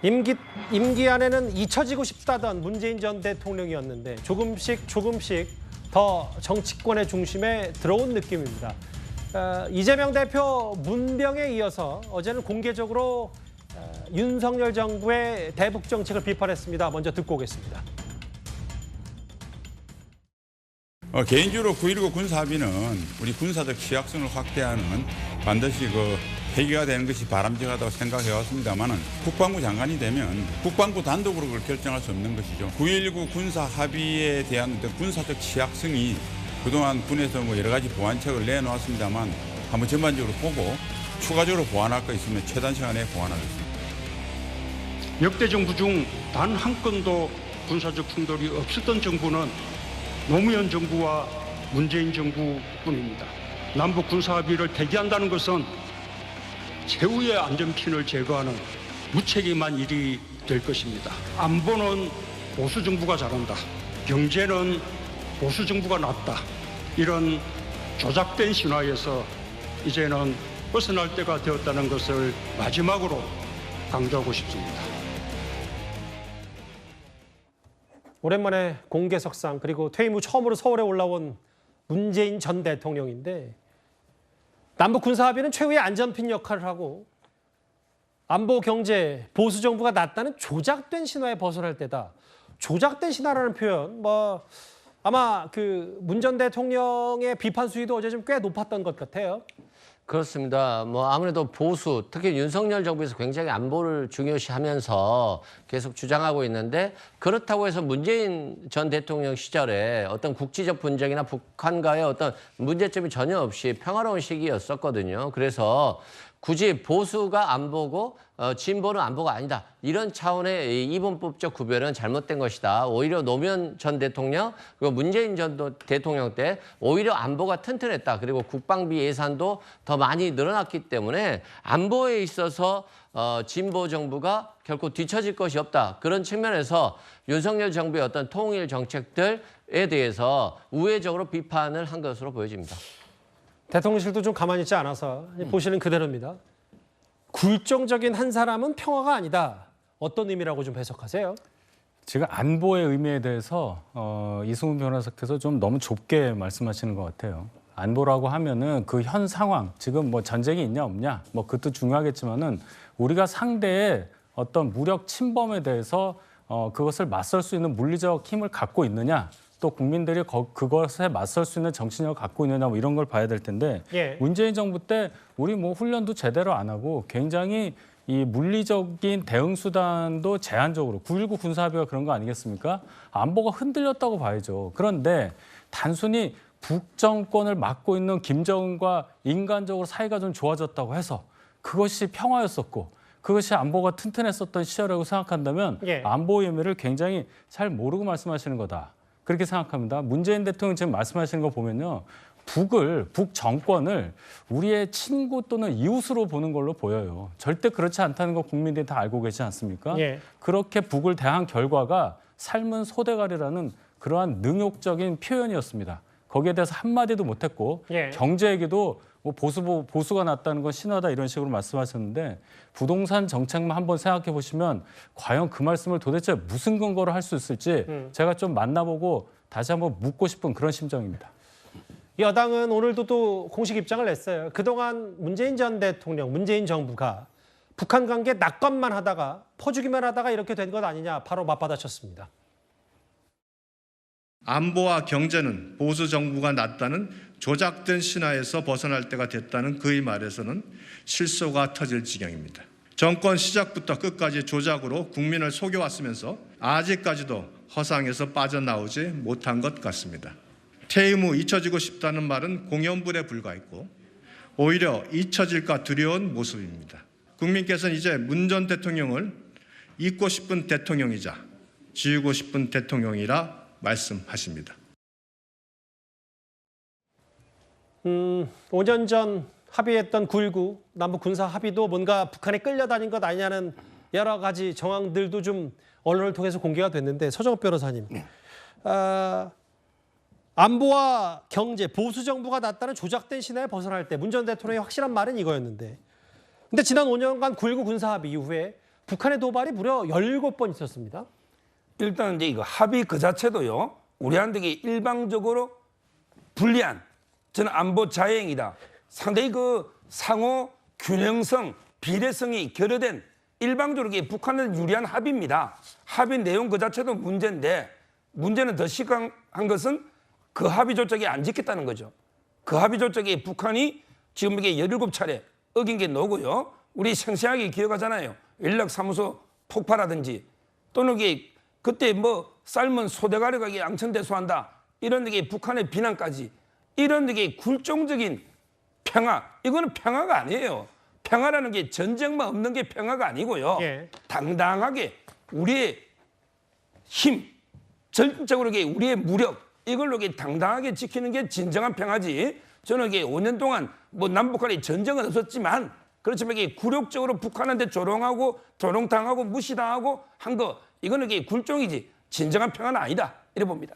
임기 안에는 잊혀지고 싶다던 문재인 전 대통령이었는데 조금씩 더 정치권의 중심에 들어온 느낌입니다. 이재명 대표 문병에 이어서 어제는 공개적으로 윤석열 정부의 대북 정책을 비판했습니다. 먼저 듣고 오겠습니다. 개인적으로 9.19 군사합의는 우리 군사적 취약성을 확대하는 반드시 폐기가 되는 것이 바람직하다고 생각해왔습니다만은 국방부 장관이 되면 국방부 단독으로 그걸 결정할 수 없는 것이죠. 9.19 군사합의에 대한 군사적 취약성이 그동안 군에서 여러 가지 보완책을 내놓았습니다만 한번 전반적으로 보고 추가적으로 보완할 거 있으면 최단 시간에 보완하겠습니다. 역대 정부 중 단 한 건도 군사적 충돌이 없었던 정부는 노무현 정부와 문재인 정부뿐입니다. 남북 군사합의를 폐기한다는 것은 최후의 안전핀을 제거하는 무책임한 일이 될 것입니다. 안보는 보수 정부가 잘한다. 경제는 보수 정부가 낫다. 이런 조작된 신화에서 이제는 벗어날 때가 되었다는 것을 마지막으로 강조하고 싶습니다. 오랜만에 공개석상 그리고 퇴임 후 처음으로 서울에 올라온 문재인 전 대통령인데 남북 군사합의는 최후의 안전핀 역할을 하고 안보, 경제, 보수 정부가 낫다는 조작된 신화에 벗어날 때다. 조작된 신화라는 표현, 아마 문 전 대통령의 비판 수위도 어제 좀 꽤 높았던 것 같아요. 그렇습니다. 아무래도 보수, 특히 윤석열 정부에서 굉장히 안보를 중요시하면서 계속 주장하고 있는데 그렇다고 해서 문재인 전 대통령 시절에 어떤 국지적 분쟁이나 북한과의 어떤 문제점이 전혀 없이 평화로운 시기였었거든요. 그래서 굳이 보수가 안보고 진보는 안보가 아니다. 이런 차원의 이분법적 구별은 잘못된 것이다. 오히려 노무현 전 대통령 그리고 문재인 전 대통령 때 오히려 안보가 튼튼했다. 그리고 국방비 예산도 더 많이 늘어났기 때문에 안보에 있어서 진보 정부가 결코 뒤처질 것이 없다. 그런 측면에서 윤석열 정부의 어떤 통일 정책들에 대해서 우회적으로 비판을 한 것으로 보여집니다. 대통령실도 좀 가만히 있지 않아서 보시는 그대로입니다. 굴종적인 한 사람은 평화가 아니다. 어떤 의미라고 좀 해석하세요? 지금 안보의 의미에 대해서 이승훈 변호사께서 좀 너무 좁게 말씀하시는 것 같아요. 안보라고 하면은 그 현 상황, 지금 전쟁이 있냐 없냐, 그것도 중요하겠지만은 우리가 상대의 어떤 무력 침범에 대해서 그것을 맞설 수 있는 물리적 힘을 갖고 있느냐, 또 국민들이 그것에 맞설 수 있는 정신력을 갖고 있느냐 이런 걸 봐야 될 텐데 예. 문재인 정부 때 우리 훈련도 제대로 안 하고 굉장히 이 물리적인 대응 수단도 제한적으로 9.19 군사합의가 그런 거 아니겠습니까? 안보가 흔들렸다고 봐야죠. 그런데 단순히 북정권을 맡고 있는 김정은과 인간적으로 사이가 좀 좋아졌다고 해서 그것이 평화였었고 그것이 안보가 튼튼했었던 시절이라고 생각한다면 예. 안보의 의미를 굉장히 잘 모르고 말씀하시는 거다. 그렇게 생각합니다. 문재인 대통령 지금 말씀하시는 거 보면요. 북 정권을 우리의 친구 또는 이웃으로 보는 걸로 보여요. 절대 그렇지 않다는 거 국민들이 다 알고 계시지 않습니까? 예. 그렇게 북을 대한 결과가 삶은 소대가리라는 그러한 능욕적인 표현이었습니다. 거기에 대해서 한마디도 못했고 예. 경제 얘기도 보수가 낫다는 건 신화다 이런 식으로 말씀하셨는데 부동산 정책만 한번 생각해 보시면 과연 그 말씀을 도대체 무슨 근거로 할 수 있을지 제가 좀 만나보고 다시 한번 묻고 싶은 그런 심정입니다. 여당은 오늘도 또 공식 입장을 냈어요. 그동안 문재인 전 대통령, 문재인 정부가 북한 관계 낙관만 하다가 퍼주기만 하다가 이렇게 된 것 아니냐 바로 맞받아쳤습니다. 안보와 경제는 보수 정부가 낫다는 조작된 신화에서 벗어날 때가 됐다는 그의 말에서는 실소가 터질 지경입니다. 정권 시작부터 끝까지 조작으로 국민을 속여왔으면서 아직까지도 허상에서 빠져나오지 못한 것 같습니다. 퇴임 후 잊혀지고 싶다는 말은 공연불에 불과했고 오히려 잊혀질까 두려운 모습입니다. 국민께서는 이제 문 전 대통령을 잊고 싶은 대통령이자 지우고 싶은 대통령이라 말씀하십니다. 5년 전 합의했던 9.19 남북 군사 합의도 뭔가 북한에 끌려다닌 것 아니냐는 여러 가지 정황들도 좀 언론을 통해서 공개가 됐는데 서정업 변호사님, 안보와 경제, 보수 정부가 낫다는 조작된 신화에 벗어날 때 문 전 대통령의 확실한 말은 이거였는데 근데 지난 5년간 9.19 군사 합의 이후에 북한의 도발이 무려 17번 있었습니다. 일단 이제 이거 합의 그 자체도요. 우리한테 일방적으로 불리한 저는 안보 자해행위다. 상당히 그 상호 균형성, 비례성이 결여된 일방적으로 북한은 유리한 합의입니다. 합의 내용 그 자체도 문제인데 문제는 더 심각한 것은 그 합의 조약이 안 지켰다는 거죠. 그 합의 조약이 북한이 지금 이게 17차례 어긴 게 노고요. 우리 생생하게 기억하잖아요. 연락사무소 폭파라든지 또는 이게 그때 뭐 삶은 소대가리가 양천대소한다. 이런 게 북한의 비난까지 이런 게 굴종적인 평화. 이거는 평화가 아니에요. 평화라는 게 전쟁만 없는 게 평화가 아니고요. 예. 당당하게 우리의 힘, 전적으로 우리의 무력 이걸로 당당하게 지키는 게 진정한 평화지. 저는 5년 동안 뭐 남북한의 전쟁은 없었지만 그렇지만 굴욕적으로 북한한테 조롱하고 조롱당하고 무시당하고 한 거 이거는 굴종이지 진정한 평화는 아니다 이래 봅니다.